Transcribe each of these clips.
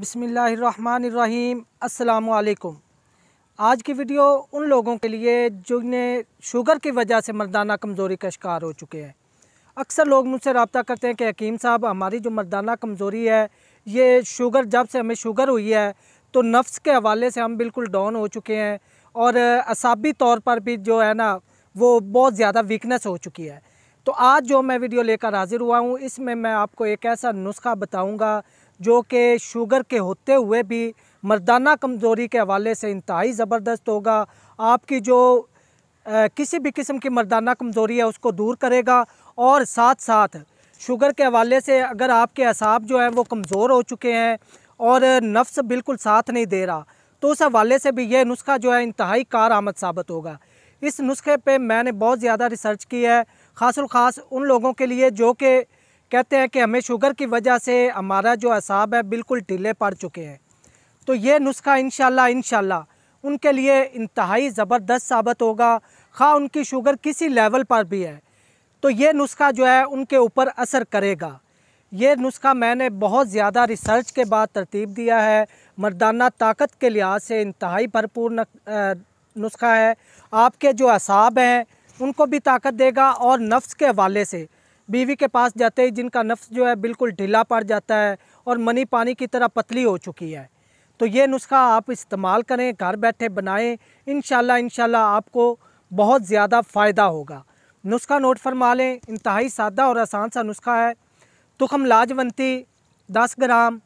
बिस्मिल्लाहिर्रहमानिर्रहीम। अस्सलामुअलैकुम। आज की वीडियो उन लोगों के लिए जिन्हें शुगर की वजह से मर्दाना कमज़ोरी का शिकार हो चुके हैं। अक्सर लोग मुझसे रब्ता करते हैं कि हकीम साहब, हमारी जो मर्दाना कमज़ोरी है, ये शुगर, जब से हमें शुगर हुई है तो नफ्स के हवाले से हम बिल्कुल डाउन हो चुके हैं और असाबी तौर पर भी जो है ना, वो बहुत ज़्यादा वीकनेस हो चुकी है। तो आज जो मैं वीडियो लेकर हाज़िर हुआ हूँ, इसमें मैं आपको एक ऐसा नुस्खा बताऊँगा जो कि शुगर के होते हुए भी मर्दाना कमज़ोरी के हवाले से इंतहाई ज़बरदस्त होगा। आपकी जो किसी भी किस्म की मर्दाना कमज़ोरी है उसको दूर करेगा और साथ साथ शुगर के हवाले से अगर आपके असाब जो हैं वो कमज़ोर हो चुके हैं और नफ्स बिल्कुल साथ नहीं दे रहा, तो उस हवाले से भी ये नुस्खा जो है इंतहाई कारआमद साबित होगा। इस नुस्खे पे मैंने बहुत ज़्यादा रिसर्च की है, ख़ास उन लोगों के लिए जो कि कहते हैं कि हमें शुगर की वजह से हमारा जो असाब है बिल्कुल ढीले पड़ चुके हैं। तो ये नुस्खा इंशाल्लाह उनके लिए इंतहाई ज़बरदस्त साबित होगा, खा उनकी शुगर किसी लेवल पर भी है तो ये नुस्खा जो है उनके ऊपर असर करेगा। ये नुस्खा मैंने बहुत ज़्यादा रिसर्च के बाद तरतीब दिया है। मर्दाना ताकत के लिहाज से इंतहाई भरपूर नुस्खा है। आपके जो असाब हैं उनको भी ताकत देगा और नफ्स के हवाले से बीवी के पास जाते ही जिनका नफ्स जो है बिल्कुल ढीला पड़ जाता है और मनी पानी की तरह पतली हो चुकी है, तो ये नुस्खा आप इस्तेमाल करें, घर बैठे बनाएं। इंशाल्लाह आपको बहुत ज़्यादा फ़ायदा होगा। नुस्खा नोट फरमा लें, इंतहाई सादा और आसान सा नुस्खा है। तुखम लाजवंती 10 ग्राम,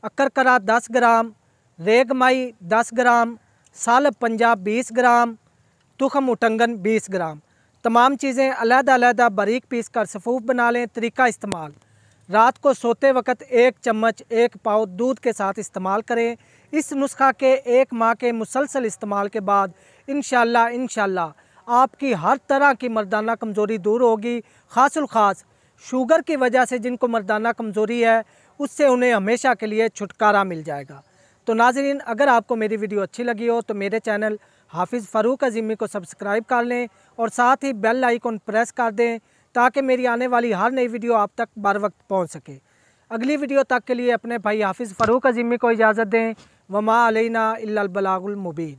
अक्करकरा 10 ग्राम, रेगमाई 10 ग्राम, सालब पंजाब 20 ग्राम, तुखम उटंगन 20 ग्राम। तमाम चीज़ें अलग-अलग बारीक पीस कर सफ़ूफ बना लें। तरीका इस्तेमाल: रात को सोते वक्त 1 चम्मच 1 पाव दूध के साथ इस्तेमाल करें। इस नुस्खा के 1 माह के मुसलसल इस्तेमाल के बाद इंशाल्लाह आपकी हर तरह की मर्दाना कमज़ोरी दूर होगी। ख़ास शुगर की वजह से जिनको मर्दाना कमज़ोरी है उससे उन्हें हमेशा के लिए छुटकारा मिल जाएगा। तो नाज़रीन, अगर आपको मेरी वीडियो अच्छी लगी हो तो मेरे चैनल हाफिज़ फ़ारूक अज़ीमी को सब्सक्राइब कर लें और साथ ही बेल आइकन प्रेस कर दें ताकि मेरी आने वाली हर नई वीडियो आप तक बर वक्त पहुँच सके। अगली वीडियो तक के लिए अपने भाई हाफिज़ फ़ारूक अज़ीमी को इजाज़त दें। वमा अलैना इल्लल बलागुल मुबीन।